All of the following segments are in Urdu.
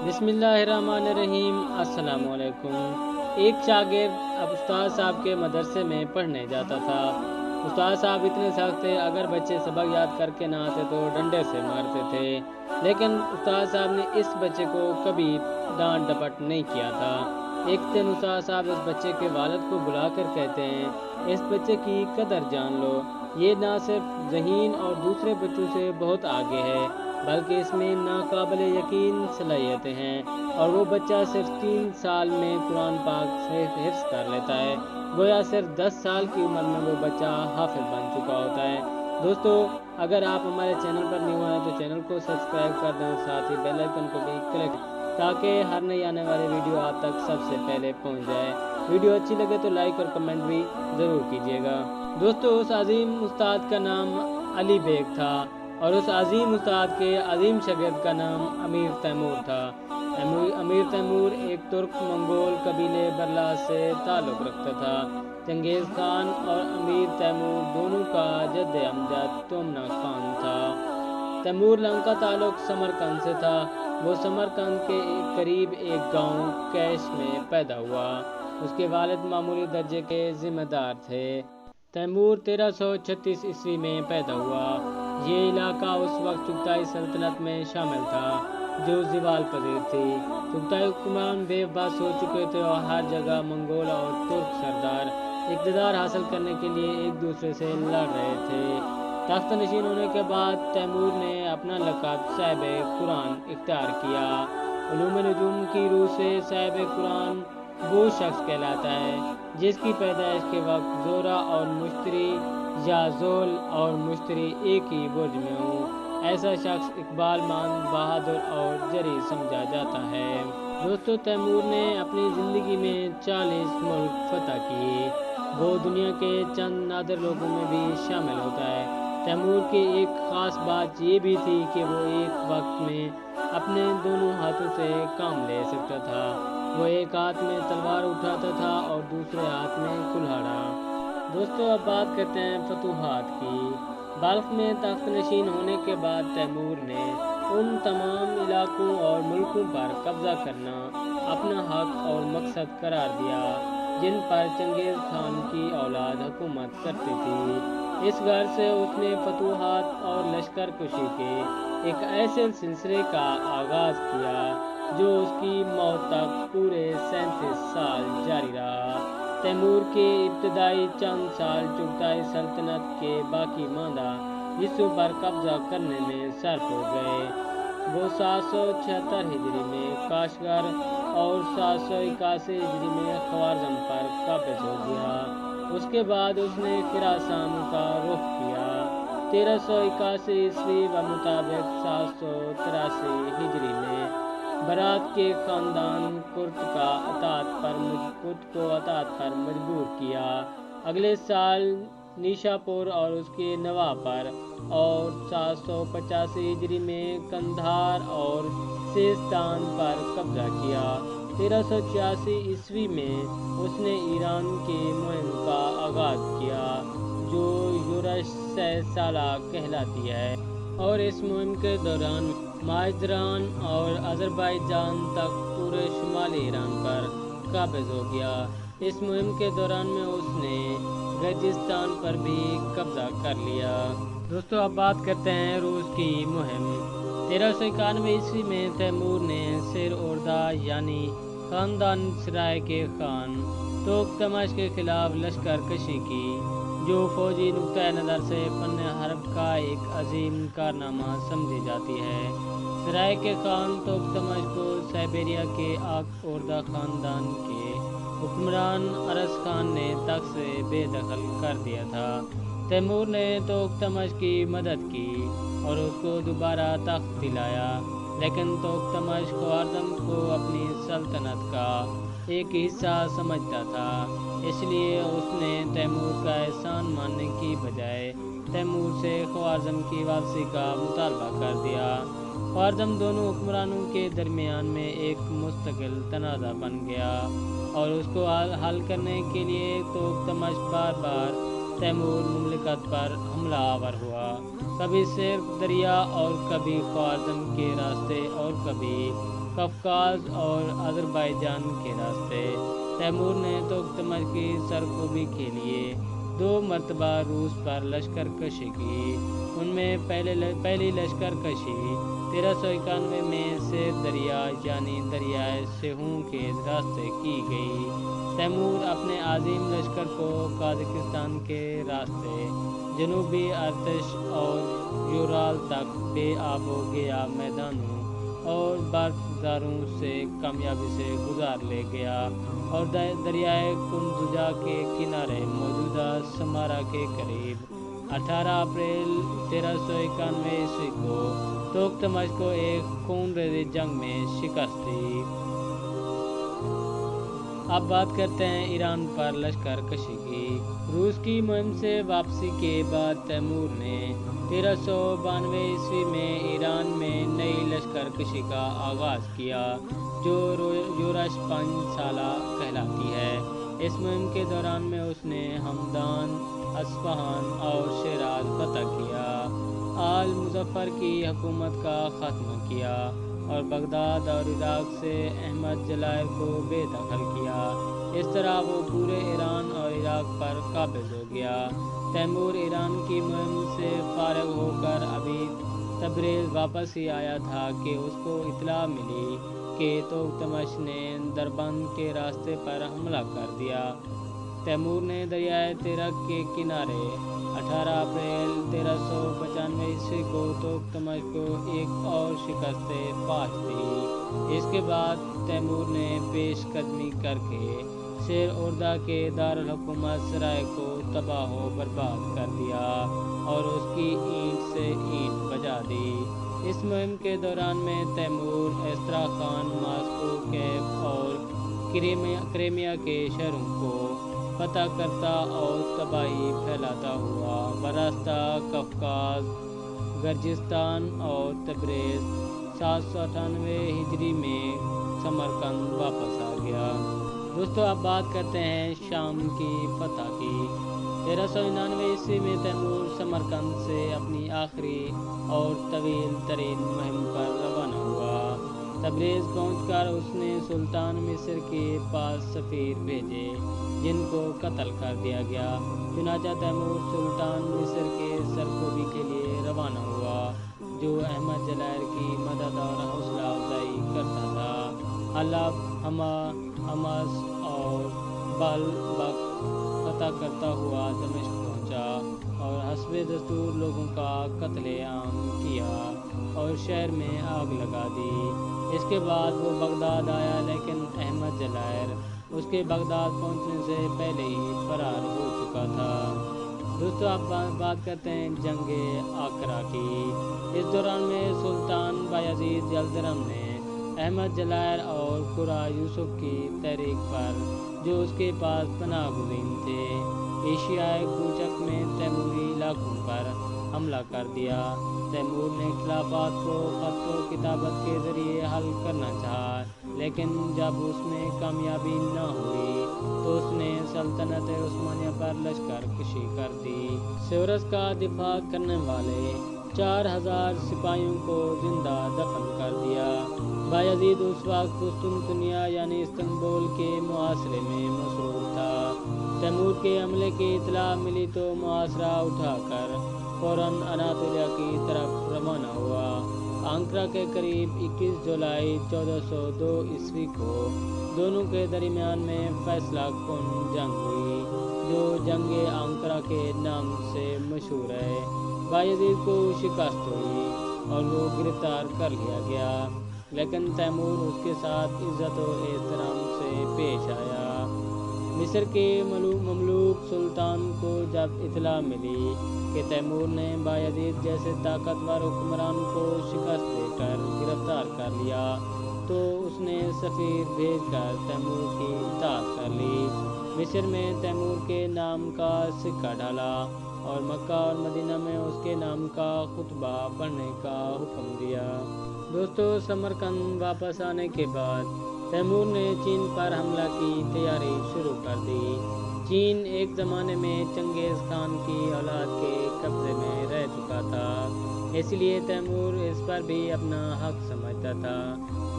بسم اللہ الرحمن الرحیم۔ السلام علیکم۔ ایک شاگرد اب استاد صاحب کے مدرسے میں پڑھنے جاتا تھا۔ استاد صاحب اتنے سخت تھے، اگر بچے سبق یاد کر کے نہ آتے تو ڈنڈے سے مارتے تھے، لیکن استاد صاحب نے اس بچے کو کبھی ڈانٹ ڈپٹ نہیں کیا تھا۔ ایک دن استاد صاحب اس بچے کے والد کو بلا کر کہتے ہیں، اس بچے کی قدر جان لو، یہ نہ صرف ذہین اور دوسرے بچوں سے بہت آگے ہے بلکہ اس میں ناقابل یقین صلاحیتیں ہیں، اور وہ بچہ صرف 3 سال میں قرآن پاک سے حفظ کر لیتا ہے، گویا صرف 10 سال کی عمر میں وہ بچہ حافظ بن چکا ہوتا ہے۔ دوستو، اگر آپ ہمارے چینل پر نیو ہیں تو چینل کو سبسکرائب کر دیں اور ساتھ ہی بیل آئیکن کو بھی کلک تاکہ ہر نئی آنے والی ویڈیو آپ تک سب سے پہلے پہنچ جائے۔ ویڈیو اچھی لگے تو لائک اور کمنٹ بھی ضرور کیجیے گا۔ دوستو، اس عظیم استاد کا نام علی بیگ تھا اور اس عظیم استاد کے عظیم شاگرد کا نام امیر تیمور تھا۔ امیر تیمور ایک ترک منگول قبیلے برلا سے تعلق رکھتا تھا۔ چنگیز خان اور امیر تیمور دونوں کا جد امجد تومنا خان تھا۔ تیمور کا تعلق سمرقند سے تھا۔ وہ سمرقند کے قریب ایک گاؤں کیش میں پیدا ہوا۔ اس کے والد معمولی درجے کے ذمہ دار تھے۔ تیمور 1336 عیسوی میں پیدا ہوا۔ یہ علاقہ اس وقت چغتائی سلطنت میں شامل تھا جو زوال پذیر تھی۔ چغتائی حکمران بے بس ہو چکے تھے اور ہر جگہ منگول اور ترک سردار اقتدار حاصل کرنے کے لیے ایک دوسرے سے لڑ رہے تھے۔ تخت نشین ہونے کے بعد تیمور نے اپنا لقب صاحب قرآن اختیار کیا۔ علوم نجوم کی روح سے صاحب قرآن وہ شخص کہلاتا ہے جس کی پیدائش کے وقت زورا اور مشتری یا زول اور مشتری ایک ہی برج میں ہوں۔ ایسا شخص اقبال مند، بہادر اور جری سمجھا جاتا ہے۔ دوستو، تیمور نے اپنی زندگی میں 40 ملک فتح کیے۔ وہ دنیا کے چند نادر لوگوں میں بھی شامل ہوتا ہے۔ تیمور کی ایک خاص بات یہ بھی تھی کہ وہ ایک وقت میں اپنے دونوں ہاتھوں سے کام لے سکتا تھا۔ وہ ایک ہاتھ میں تلوار اٹھاتا تھا اور دوسرے ہاتھ میں کلہاڑا۔ دوستو، اب بات کرتے ہیں فتوحات کی۔ بلخ میں تخت نشین ہونے کے بعد تیمور نے ان تمام علاقوں اور ملکوں پر قبضہ کرنا اپنا حق اور مقصد قرار دیا جن پر چنگیز خان کی اولاد حکومت کرتی تھی۔ اس غرض سے اس نے فتوحات اور لشکر کشی کے ایک ایسے سلسلے کا آغاز کیا جو اس کی موت تک پورے 37 سال جاری رہا۔ تیمور کے ابتدائی چند سال چغتائی سلطنت کے باقی ماندہ حصوں پر قبضہ کرنے میں صرف ہو گئے۔ وہ 776 ہجری میں کاشغر اور 781 ہجری میں خوارزم پر قابض ہو گیا۔ اس کے بعد اس نے خراسان کا رخ کیا۔ 1381 عیسوی بمطابق 783 ہجری میں برات کے خاندان کرد کو اطاعت پر مجبور کیا۔ اگلے سال نیشاپور اور اس کے نواح پر اور 785 ہجری میں قندھار اور سیستان پر قبضہ کیا۔ 1386 عیسوی میں اس نے ایران کی مہم کا آغاز کیا جو یورش 6 سالہ کہلاتی ہے، اور اس مہم کے دوران مازندران اور آذربائیجان تک پورے شمالی ایران پر قابض ہو گیا۔ اس مہم کے دوران میں اس نے گرجستان پر بھی قبضہ کر لیا۔ دوستو، اب بات کرتے ہیں روس کی مہم۔ 1391 عیسوی میں تیمور نے سیر اوردہ یعنی خاندان سرائے کے خان توغتمش کے خلاف لشکر کشی کی جو فوجی نقطۂ نظر سے فن حرب کا ایک عظیم کارنامہ سمجھی جاتی ہے۔ سرائے کے خان توغتمش کو سائبیریا کے آگ اوردہ خاندان کے حکمران ارس خان نے تخت سے بے دخل کر دیا تھا۔ تیمور نے توغتمش کی مدد کی اور اس کو دوبارہ تخت دلایا، لیکن توغتمش خوارزم کو اپنی سلطنت کا ایک حصہ سمجھتا تھا، اس لیے اس نے تیمور کا احسان ماننے کی بجائے تیمور سے خوارزم کی واپسی کا مطالبہ کر دیا۔ خوارزم دونوں حکمرانوں کے درمیان میں ایک مستقل تنازع بن گیا اور اس کو حل کرنے کے لیے توغتمش بار بار تیمور مملکت پر حملہ آور ہوا، کبھی صرف دریا اور کبھی خوارزم کے راستے اور کبھی قفقاز اور آذربائیجان کے راستے۔ تیمور نے تغتمش کی سرکوبی کے لیے 2 مرتبہ روس پر لشکر کشی کی۔ ان میں پہلی لشکر کشی 1391 میں سیر دریا یعنی دریائے سیہون کے راستے کی گئی۔ تیمور اپنے عظیم لشکر کو قازقستان کے راستے، جنوبی ارتش اور یورال تک بے آب و گیا میدانوں اور برف گزاروں سے کامیابی سے گزار لے گیا اور دریائے کنزجا کے کنارے موجودہ سمارا کے قریب 18 اپریل 1391 عیسوی کو تغتمش کو ایک خون ریز جنگ میں شکست دی۔ اب بات کرتے ہیں ایران پر لشکر کشی کی۔ روس کی مہم سے واپسی کے بعد تیمور نے 1392 عیسوی میں ایران میں نئی لشکر کشی کا آغاز کیا جو یورش 5 سالہ کہلاتی ہے۔ اس مہم کے دوران میں اس نے ہمدان، اصفہان اور شیراز فتح کیا، آل مظفر کی حکومت کا خاتمہ کیا اور بغداد اور عراق سے احمد جلائر کو بے دخل کیا۔ اس طرح وہ پورے ایران اور عراق پر قابض ہو گیا۔ تیمور ایران کی مہم سے فارغ ہو کر ابھی تبریز واپس ہی آیا تھا کہ اس کو اطلاع ملی کہ تغتمش نے دربند کے راستے پر حملہ کر دیا۔ تیمور نے دریائے تیرک کے کنارے 18 اپریل 1395 عیسوی کو تغتمش کو ایک اور شکست پاش دی۔ اس کے بعد تیمور نے پیش قدمی کر کے شیر اردہ کے دارالحکومت سرائے کو تباہ و برباد کر دیا اور اس کی اینٹ سے اینٹ بجا دی۔ اس مہم کے دوران میں تیمور استراخان، ماسکو، کیف اور کریمیا کے شہروں کو فتح کرتا اور تباہی پھیلاتا ہوا براستہ قفقاز، گرجستان اور تبریز 798 ہجری میں سمرقند واپس آ گیا۔ دوستو اب بات کرتے ہیں شام کی فتح کی۔ 1399 عیسوی میں تیمور سمرقند سے اپنی آخری اور طویل ترین مہم پر روانہ ہوا۔ تبریز پہنچ کر اس نے سلطان مصر کے پاس سفیر بھیجے جن کو قتل کر دیا گیا۔ چنانچہ تیمور سلطان مصر کے سرکوبی کے لیے روانہ ہوا جو احمد جلائر کی مدد اور حوصلہ افزائی کرتا تھا۔ حلب، حمص اور بالبک فتح کرتا ہوا دمشق پہنچا اور حسب دستور لوگوں کا قتل عام کیا اور شہر میں آگ لگا دی۔ اس کے بعد وہ بغداد آیا لیکن احمد جلائر اس کے بغداد پہنچنے سے پہلے ہی فرار ہو چکا تھا۔ دوستو اب بات کرتے ہیں جنگ آکرا کی۔ اس دوران میں سلطان بایزید یلدرم نے احمد جلائر اور قرہ یوسف کی تحریک پر جو اس کے پاس پناہ گزین تھے ایشیائے کوچک میں تیموری علاقوں پر حملہ کر دیا۔ تیمور نے خلافات کو خط و کتابت کے ذریعے حل کرنا چاہا لیکن جب اس میں کامیابی نہ ہوئی تو اس نے سلطنت عثمانیہ پر لشکر کشی کر دی۔ سیورس کا دفاع کرنے والے 4000 سپاہیوں کو زندہ دفن کر دیا۔ بایزید اس وقت قسطنطنیہ یعنی استنبول کے محاصرے میں مصروف تھا۔ تیمور کے حملے کی اطلاع ملی تو محاصرہ اٹھا کر فوراً اناطولیہ کی طرف روانہ ہوا۔ آنکرا کے قریب 21 جولائی 1402 عیسوی کو دونوں کے درمیان میں فیصلہ کن جنگ ہوئی جو جنگ آنکرا کے نام سے مشہور ہے۔ بایزید کو شکست ہوئی اور وہ گرفتار کر لیا گیا لیکن تیمور اس کے ساتھ عزت و احترام سے پیش آیا۔ مصر کے مملوک سلطان کو جب اطلاع ملی کہ تیمور نے بایزید جیسے طاقتور حکمران کو شکست دے کر گرفتار کر لیا تو اس نے سفیر بھیج کر تیمور کی اطاعت کر لی۔ مصر میں تیمور کے نام کا سکہ ڈالا اور مکہ اور مدینہ میں اس کے نام کا خطبہ پڑھنے کا حکم دیا۔ دوستو سمرقند واپس آنے کے بعد تیمور نے چین پر حملہ کی تیاری شروع کر دی۔ چین ایک زمانے میں چنگیز خان کی اولاد کے قبضے میں رہ چکا تھا، اس لیے تیمور اس پر بھی اپنا حق سمجھتا تھا۔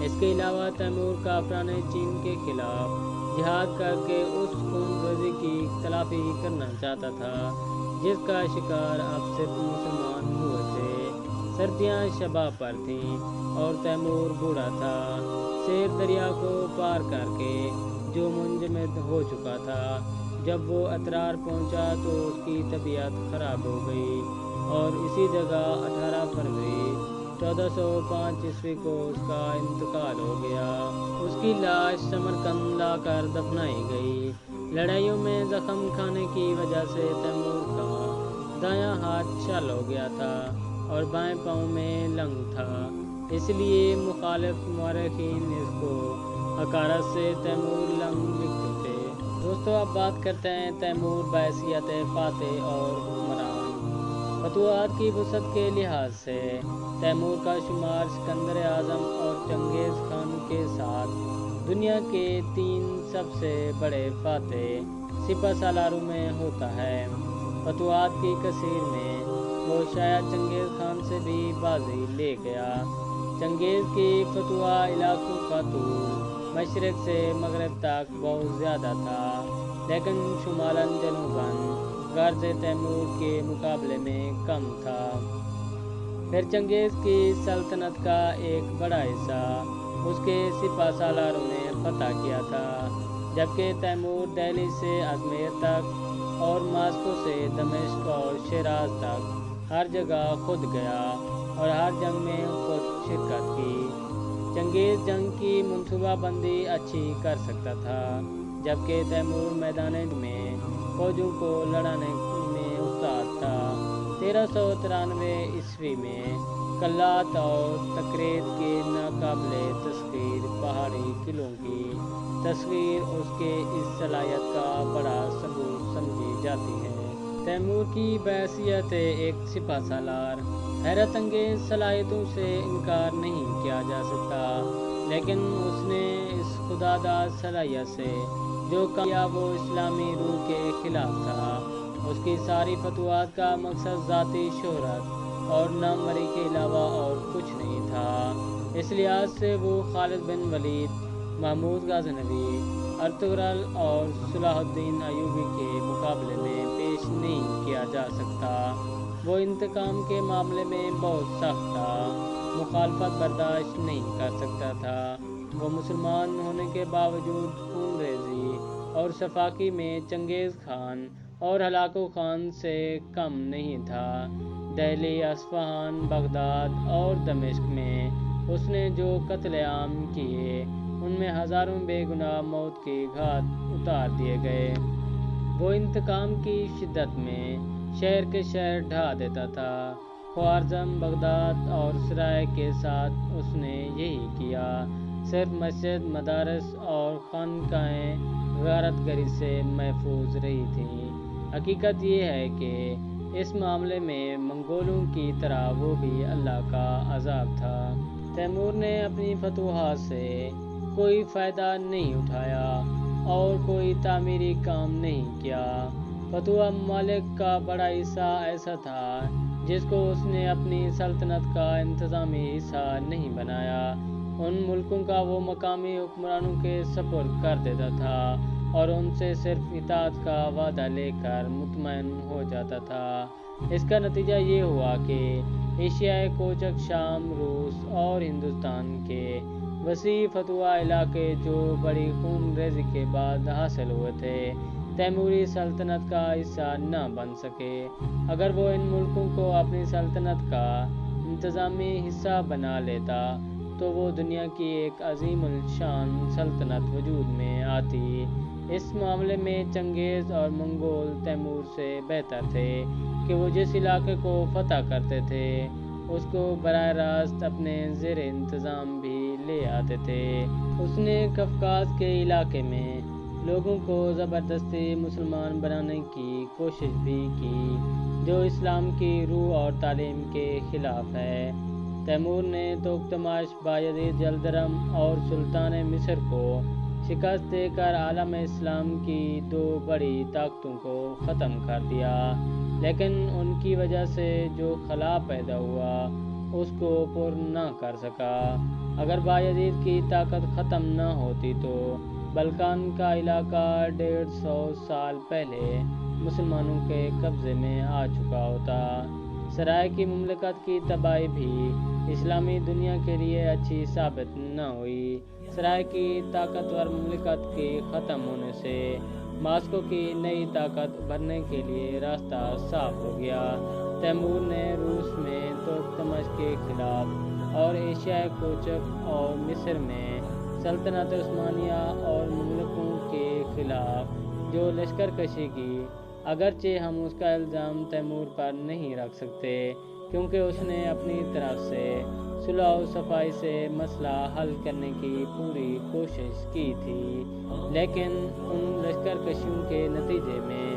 اس کے علاوہ تیمور کافران چین کے خلاف جہاد کر کے اس خون ریزی کی تلافی کرنا چاہتا تھا جس کا شکار اب صرف مسلمان ہوئے تھے۔ سردیاں شباب پر تھیں اور تیمور بوڑھا تھا۔ سیر دریا کو پار کر کے جو منجمد ہو چکا تھا، جب وہ اترار پہنچا تو اس کی طبیعت خراب ہو گئی اور اسی جگہ 18 فروری 1405 عیسوی کو اس کا انتقال ہو گیا۔ اس کی لاش سمرقند لا کر دفنائی گئی۔ لڑائیوں میں زخم کھانے کی وجہ سے تیمور کا دایاں ہاتھ شل ہو گیا تھا اور بائیں پاؤں میں لنگ تھا، اس لیے مخالف مورخین اس کو حقارت سے تیمور لنگ لکھتے تھے۔ دوستو، اب بات کرتے ہیں تیمور بحیثیت فاتح اور حکمران۔ فتوحات کی وسعت کے لحاظ سے تیمور کا شمار سکندر اعظم اور چنگیز خان کے ساتھ دنیا کے 3 سب سے بڑے فاتح سپہ سالاروں میں ہوتا ہے۔ فتوحات کی کثیر میں وہ شاید چنگیز خان سے بھی بازی لے گیا۔ چنگیز کی فتوح علاقوں کا طول مشرق سے مغرب تک بہت زیادہ تھا، لیکن شمالاً جنوباً غرض تیمور کے مقابلے میں کم تھا۔ پھر چنگیز کی سلطنت کا ایک بڑا حصہ اس کے سپہ سالاروں نے فتح کیا تھا، جبکہ تیمور دہلی سے ازمیر تک اور ماسکو سے دمشق اور شیراز تک ہر جگہ خود گیا اور ہر جنگ میں خود شرکت کی۔ چنگیز جنگ کی منصوبہ بندی اچھی کر سکتا تھا، جبکہ تیمور میدان میں فوجوں کو لڑانے میں استاد تھا۔ 1393 عیسوی میں کلات اور تکریت کے ناقابل تسخیر پہاڑی قلعوں کی تصویر اس کے اس صلاحیت کا بڑا ثبوت سمجھی جاتی ہے۔ تیمور کی بحیثیت ایک سپہ سالار حیرت انگیز صلاحیتوں سے انکار نہیں کیا جا سکتا، لیکن اس نے اس خداداد صلاحیت سے جو کام کیا وہ اسلامی روح کے خلاف تھا۔ اس کی ساری فتوحات کا مقصد ذاتی شہرت اور ناموری کے علاوہ اور کچھ نہیں تھا۔ اس لحاظ سے وہ خالد بن ولید، محمود غزنوی، ارطغرل اور صلاح الدین ایوبی کے مقابلے میں پیش نہیں کیا جا سکتا۔ وہ انتقام کے معاملے میں بہت سخت تھا، مخالفت برداشت نہیں کر سکتا تھا۔ وہ مسلمان ہونے کے باوجود خون ریزی اور سفاکی میں چنگیز خان اور ہلاکو خان سے کم نہیں تھا۔ دہلی، اصفہان، بغداد اور دمشق میں اس نے جو قتل عام کیے ان میں ہزاروں بے گناہ موت کی گھات اتار دیے گئے۔ وہ انتقام کی شدت میں شہر کے شہر ڈھا دیتا تھا۔ خوارزم، بغداد اور سرائے کے ساتھ اس نے یہی کیا۔ صرف مسجد، مدارس اور خانقاہیں غارت گری سے محفوظ رہی تھیں۔ حقیقت یہ ہے کہ اس معاملے میں منگولوں کی طرح وہ بھی اللہ کا عذاب تھا۔ تیمور نے اپنی فتوحات سے کوئی فائدہ نہیں اٹھایا اور کوئی تعمیری کام نہیں کیا۔ فتوح ممالک کا بڑا حصہ ایسا تھا جس کو اس نے اپنی سلطنت کا انتظامی حصہ نہیں بنایا۔ ان ملکوں کا وہ مقامی حکمرانوں کے سپرد کر دیتا تھا اور ان سے صرف اطاعت کا وعدہ لے کر مطمئن ہو جاتا تھا۔ اس کا نتیجہ یہ ہوا کہ ایشیائے کوچک شام، روس اور ہندوستان کے وسیع فتوح علاقے جو بڑی خون ریزی کے بعد حاصل ہوئے تھے، تیموری سلطنت کا حصہ نہ بن سکے۔ اگر وہ ان ملکوں کو اپنی سلطنت کا انتظامی حصہ بنا لیتا تو وہ دنیا کی ایک عظیم الشان سلطنت وجود میں آتی۔ اس معاملے میں چنگیز اور منگول تیمور سے بہتر تھے کہ وہ جس علاقے کو فتح کرتے تھے اس کو براہ راست اپنے زیر انتظام بھی لے آتے تھے۔ اس نے قفقاز کے علاقے میں لوگوں کو زبردستی مسلمان بنانے کی کوشش بھی کی، جو اسلام کی روح اور تعلیم کے خلاف ہے۔ تیمور نے توختماش، بایزید یلدرم اور سلطان مصر کو شکست دے کر عالم اسلام کی 2 بڑی طاقتوں کو ختم کر دیا، لیکن ان کی وجہ سے جو خلا پیدا ہوا اس کو پر نہ کر سکا۔ اگر بایزید کی طاقت ختم نہ ہوتی تو بلکان کا علاقہ 150 سال پہلے مسلمانوں کے قبضے میں آ چکا ہوتا۔ سرائے کی مملکت کی تباہی بھی اسلامی دنیا کے لیے اچھی ثابت نہ ہوئی۔ سرائے کی طاقتور مملکت کے ختم ہونے سے ماسکو کی نئی طاقت ابھرنے کے لیے راستہ صاف ہو گیا۔ تیمور نے روس میں ترکمش کے خلاف اور ایشیائے کوچک اور مصر میں سلطنت عثمانیہ اور مملکوں کے خلاف جو لشکر کشی کی، اگرچہ ہم اس کا الزام تیمور پر نہیں رکھ سکتے کیونکہ اس نے اپنی طرف سے صلح و صفائی سے مسئلہ حل کرنے کی پوری کوشش کی تھی، لیکن ان لشکر کشیوں کے نتیجے میں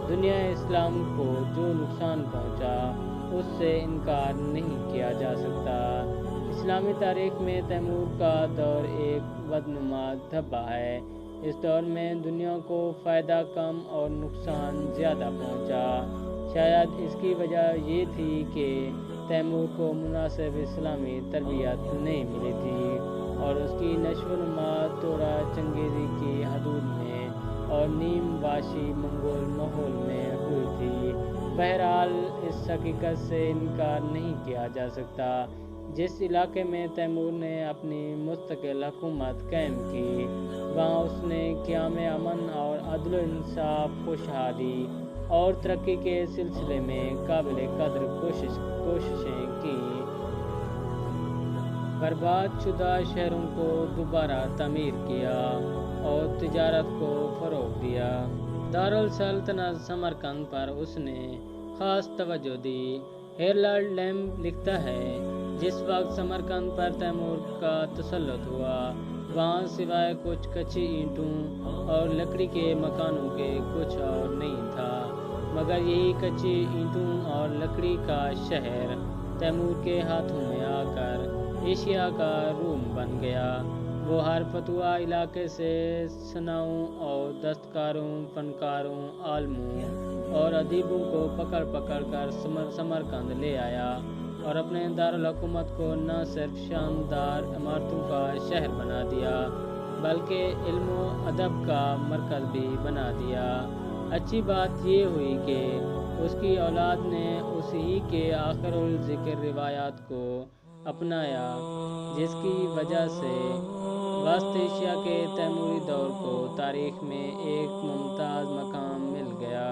دنیا اسلام کو جو نقصان پہنچا اس سے انکار نہیں کیا جا سکتا۔ اسلامی تاریخ میں تیمور کا دور ایک بدنما دھبا ہے۔ اس دور میں دنیا کو فائدہ کم اور نقصان زیادہ پہنچا۔ شاید اس کی وجہ یہ تھی کہ تیمور کو مناسب اسلامی تربیت نہیں ملی تھی اور اس کی نشو و نما تورا چنگیزی کی حدود میں اور نیم وحشی منگول ماحول میں ہوئی تھی۔ بہرحال اس حقیقت سے انکار نہیں کیا جا سکتا جس علاقے میں تیمور نے اپنی مستقل حکومت قائم کی، وہاں اس نے قیام امن اور عدل و انصاف، خوشحالی اور ترقی کے سلسلے میں قابل قدر کوششیں کیں۔ برباد شدہ شہروں کو دوبارہ تعمیر کیا اور تجارت کو فروغ دیا۔ دارالسلطنت سمرقند پر اس نے خاص توجہ دی۔ ہیرالڈ لیمب لکھتا ہے، جس وقت سمرقند پر تیمور کا تسلط ہوا، وہاں سوائے کچھ کچی اینٹوں اور لکڑی کے مکانوں کے کچھ اور نہیں تھا، مگر یہی کچی اینٹوں اور لکڑی کا شہر تیمور کے ہاتھوں میں آ کر ایشیا کا روم بن گیا۔ وہ ہر فتوح علاقے سے صناعوں اور دستکاروں، فنکاروں، عالموں اور ادیبوں کو پکڑ پکڑ کر سمرقند لے آیا اور اپنے دارالحکومت کو نہ صرف شاندار عمارتوں کا شہر بنا دیا بلکہ علم و ادب کا مرکز بھی بنا دیا۔ اچھی بات یہ ہوئی کہ اس کی اولاد نے اس ہی کے آخر الذکر روایات کو اپنایا، جس کی وجہ سے وسط ایشیا کے تیموری دور کو تاریخ میں ایک ممتاز مقام مل گیا۔